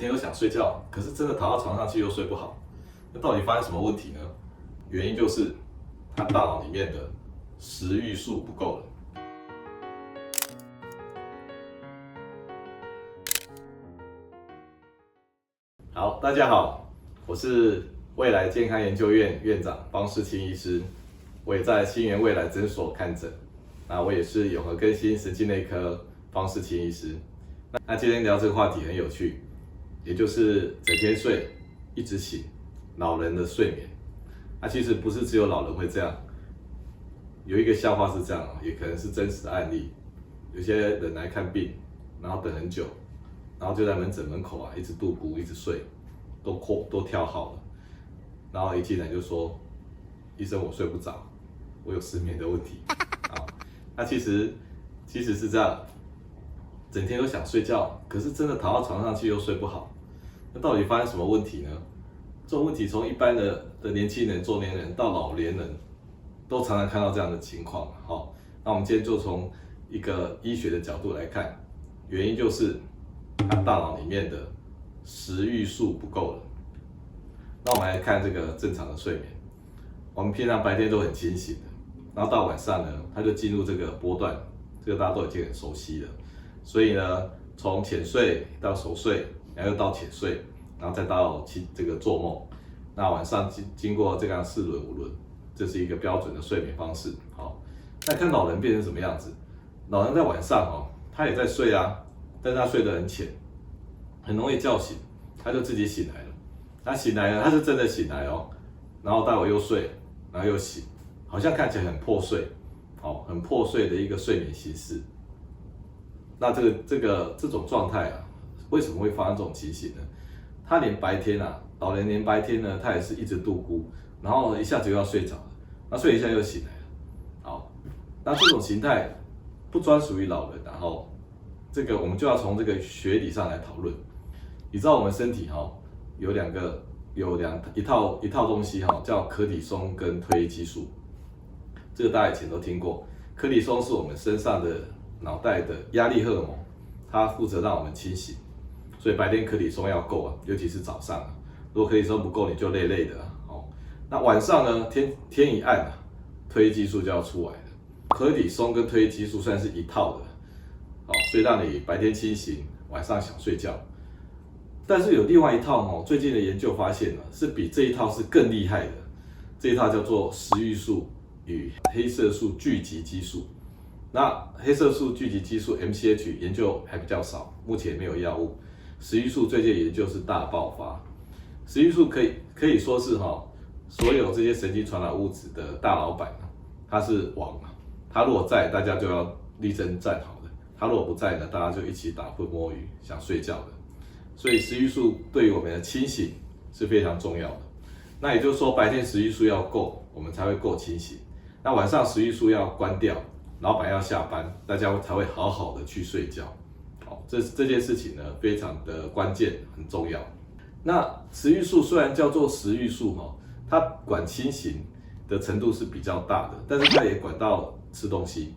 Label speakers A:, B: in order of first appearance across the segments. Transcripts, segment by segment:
A: 天都想睡觉，可是真的躺到床上去又睡不好，那到底发生什么问题呢？原因就是他大脑里面的食欲素不够了。好，大家好，我是未来健康研究院院长方世清医师，我也在新源未来诊所看诊，那我也是永和更新神经内科方世清医师。那今天聊这个话题很有趣，也就是整天睡，一直醒，老人的睡眠。其实不是只有老人会这样，有一个笑话是这样，也可能是真实的案例。有些人来看病，然后等很久，然后就在门诊门口一直度咕，一直睡，都跳好了，然后一进来就说：“医生，我睡不着，我有失眠的问题。”那其实是这样，整天都想睡觉，可是真的躺到床上去又睡不好，那到底发生什么问题呢？这种问题从一般的年轻人、中年人到老年人，都常常看到这样的情况。那我们今天就从一个医学的角度来看，原因就是他大脑里面的食欲素不够了。那我们来看这个正常的睡眠，我们平常白天都很清醒的，然后到晚上呢，它就进入这个波段，这个大家都已经很熟悉了。所以呢，从浅睡到熟睡，然后又到浅睡，然后再到这个做梦。那晚上经过这样4轮5轮，这是一个标准的睡眠方式。那看老人变成什么样子？老人在晚上他也在睡但是他睡得很浅，很容易叫醒，他就自己醒来了。他醒来了，他是真的醒来然后待会又睡，然后又醒，好像看起来很破碎，很破碎的一个睡眠形式。那这种状态为什么会发生这种情形呢？他连白天老人连白天呢，他也是一直度咕，然后一下子又要睡着了，那睡一下又醒来了。那这种形态不专属于老人，然后这个我们就要从这个学理上来讨论。你知道我们身体有一套东西叫可体松跟褪黑激素，这个大家以前都听过。可体松是我们身上的脑袋的压力荷尔蒙，它负责让我们清醒，所以白天可体松要够尤其是早上如果可体松不够，你就累累的那晚上呢，天一暗褪黑激素就要出来了。可体松跟褪黑激素算是一套的，所以让你白天清醒，晚上想睡觉。但是有另外一套最近的研究发现是比这一套是更厉害的，这一套叫做食欲素与黑色素聚集激素。那黑色素聚集激素 MCH 研究还比较少，目前没有药物。食欲素最近的研究是大爆发。食欲素可以说是所有这些神经传导物质的大老板，他是王他如果在，大家就要立正站好的；他如果不在呢，大家就一起打混摸鱼，想睡觉的。所以食欲素对于我们的清醒是非常重要的。那也就是说，白天食欲素要够，我们才会够清醒。那晚上食欲素要关掉，老板要下班，大家才会好好的去睡觉。这件事情呢，非常的关键，很重要。那食欲素虽然叫做食欲素它管清醒的程度是比较大的，但是它也管到吃东西。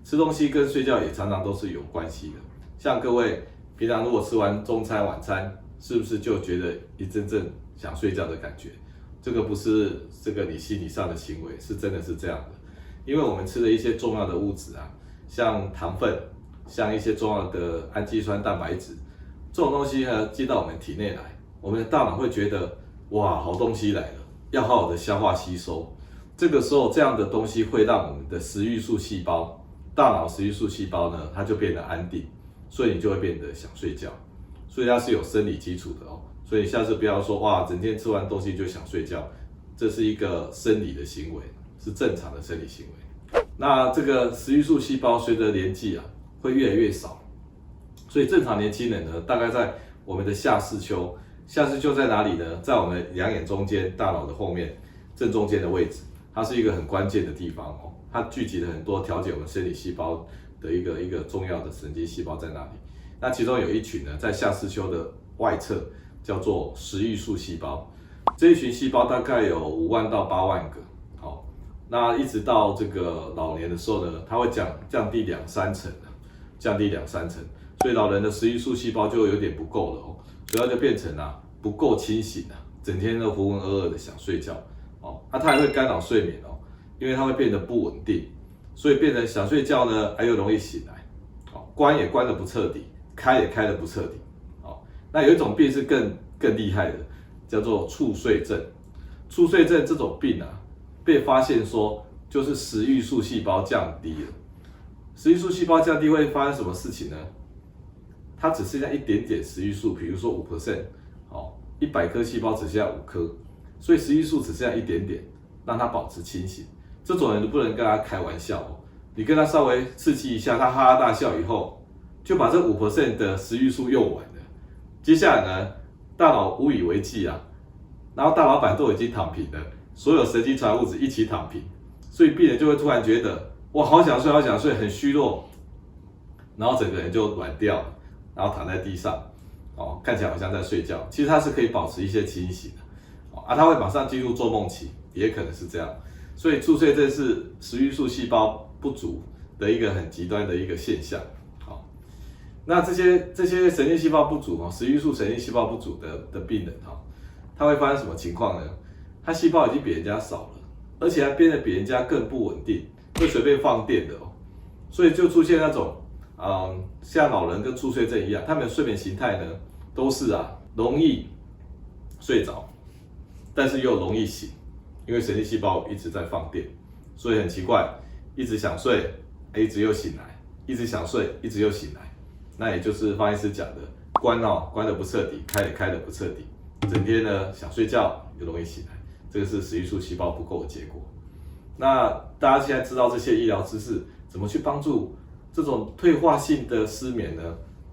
A: 吃东西跟睡觉也常常都是有关系的。像各位平常如果吃完中餐晚餐，是不是就觉得一阵阵想睡觉的感觉？这个不是你心理上的行为，是真的是这样的。因为我们吃了一些重要的物质像糖分，像一些重要的氨基酸、蛋白质，这种东西进到我们体内来，我们的大脑会觉得哇，好东西来了，要好好的消化吸收。这个时候，这样的东西会让我们的食欲素细胞，大脑食欲素细胞呢，它就变得安定，所以你就会变得想睡觉。所以它是有生理基础的所以下次不要说哇，整天吃完东西就想睡觉，这是一个生理的行为，是正常的生理行为。那这个食欲素细胞随着年纪会越来越少，所以正常年轻人呢，大概在我们的下视丘。下视丘在哪里呢？在我们两眼中间，大脑的后面正中间的位置。它是一个很关键的地方它聚集了很多调节我们生理细胞的一个重要的神经细胞在那里。那其中有一群呢，在下视丘的外侧叫做食欲素细胞，这一群细胞大概有5万到8万个。那一直到这个老年的时候呢，它会降低2-3成，所以老人的食欲素细胞就有点不够了主要就变成不够清醒整天都浑浑噩噩的想睡觉它还会干扰睡眠因为它会变得不稳定，所以变成想睡觉呢，又容易醒来关也关得不彻底，开也开得不彻底那有一种病是更厉害的，叫做猝睡症。猝睡症这种病被发现说就是食欲素细胞降低了。食欲素细胞降低会发生什么事情呢？它只剩下一点点食欲素，比如说 5%， 100颗细胞只剩下5颗，所以食欲素只剩下一点点，让它保持清醒。这种人你不能跟他开玩笑你跟他稍微刺激一下，他哈哈大笑以后，就把这 5% 的食欲素用完了。接下来呢，大脑无以为继然后大老板都已经躺平了，所有神经传物质一起躺平，所以病人就会突然觉得哇，好想睡，好想睡，很虚弱，然后整个人就软掉了，然后躺在地上看起来好像在睡觉，其实他是可以保持一些清醒的他会马上进入做梦期，也可能是这样。所以猝睡症是食欲素细胞不足的一个很极端的一个现象那这些神经细胞不足食欲素神经细胞不足的病人他会发生什么情况呢？他细胞已经比人家少了，而且还变得比人家更不稳定，会随便放电的所以就出现那种像老人跟猝睡症一样，他们的睡眠形态呢都是容易睡着，但是又容易醒，因为神经细胞一直在放电，所以很奇怪，一直想睡，一直又醒来，一直想睡，一直又醒来。那也就是方医师讲的，关得不彻底，开也开得不彻底，整天呢想睡觉又容易醒来，这个是食欲素细胞不够的结果。那大家现在知道这些医疗知识，怎么去帮助这种退化性的失眠呢？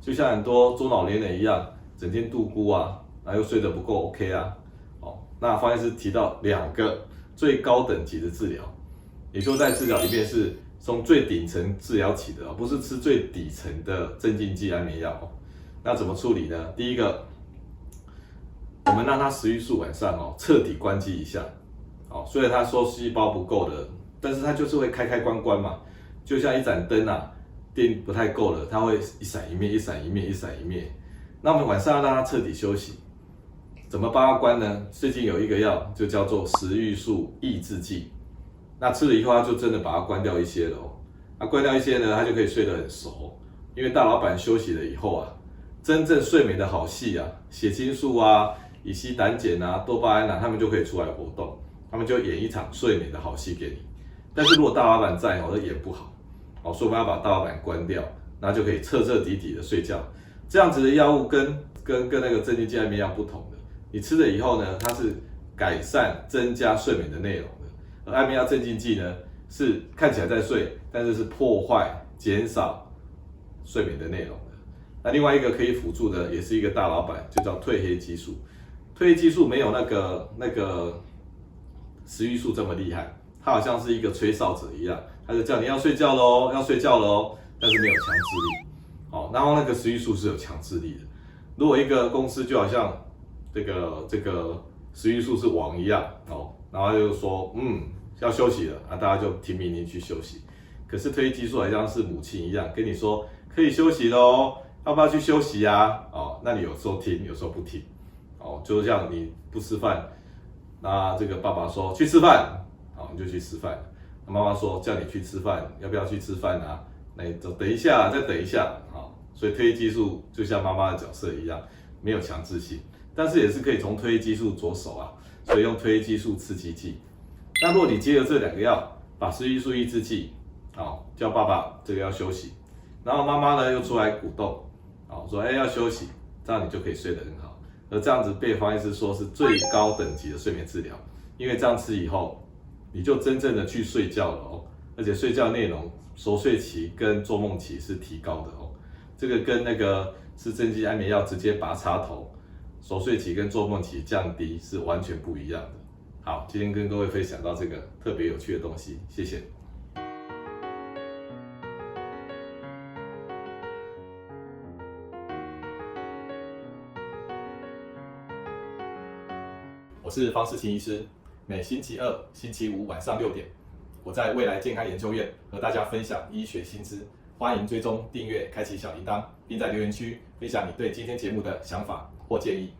A: 就像很多中老年人一样，整天度孤然后又睡得不够 OK 那方医师提到2个最高等级的治疗，也就在治疗里面是从最顶层治疗起的不是吃最底层的镇静剂安眠药那怎么处理呢？第一个，我们让他食欲素晚上彻底关机一下虽然他说细胞不够的，但是他就是会开关嘛，就像一盏灯电不太够了，它会一闪一灭，一闪一灭，一闪一灭。那我们晚上要让他彻底休息，怎么帮他关呢？最近有一个药就叫做食欲素抑制剂，那吃了以后他就真的把它关掉一些了关掉一些呢，他就可以睡得很熟，因为大老板休息了以后真正睡眠的好戏血清素乙烯胆碱多巴胺他们就可以出来活动，他们就演一场睡眠的好戏给你。但是如果大老板在都演不好所以我们要把大老板关掉，那就可以彻彻底底的睡觉。这样子的药物跟那个镇静剂安眠药不同的，你吃了以后呢，它是改善增加睡眠的内容的，而安眠药镇静剂呢是看起来在睡，但是是破坏减少睡眠的内容的。那另外一个可以辅助的也是一个大老板，就叫褪黑激素。褪黑激素没有那个食欲素这么厉害，它好像是一个吹哨者一样，它就叫你要睡觉喽，要睡觉喽，但是没有强制力。然后那个食欲素是有强制力的。如果一个公司就好像这个食欲素是王一样然后就说要休息了大家就听命令去休息。可是褪黑激素好像是母亲一样，跟你说可以休息喽，要不要去休息那你有时候听，有时候不听就像你不吃饭，那这个爸爸说去吃饭你就去吃饭，妈妈说叫你去吃饭，要不要去吃饭那你就等一下，再等一下所以褪黑激素就像妈妈的角色一样，没有强制性，但是也是可以从褪黑激素着手所以用褪黑激素刺激剂。那如果你接了这2个药，把食欲素抑制剂叫爸爸这个要休息，然后妈妈呢又出来鼓动说要休息，这样你就可以睡得很好。而这样子被方医师说是最高等级的睡眠治疗，因为这样吃以后，你就真正的去睡觉了而且睡觉内容熟睡期跟做梦期是提高的这个跟那个吃镇静安眠药直接拔插头，熟睡期跟做梦期降低是完全不一样的。好，今天跟各位分享到这个特别有趣的东西，谢谢。我是方世清医师，每星期2、星期5晚上6点，我在未来健康研究院和大家分享医学新知。欢迎追踪、订阅、开启小铃铛，并在留言区分享你对今天节目的想法或建议。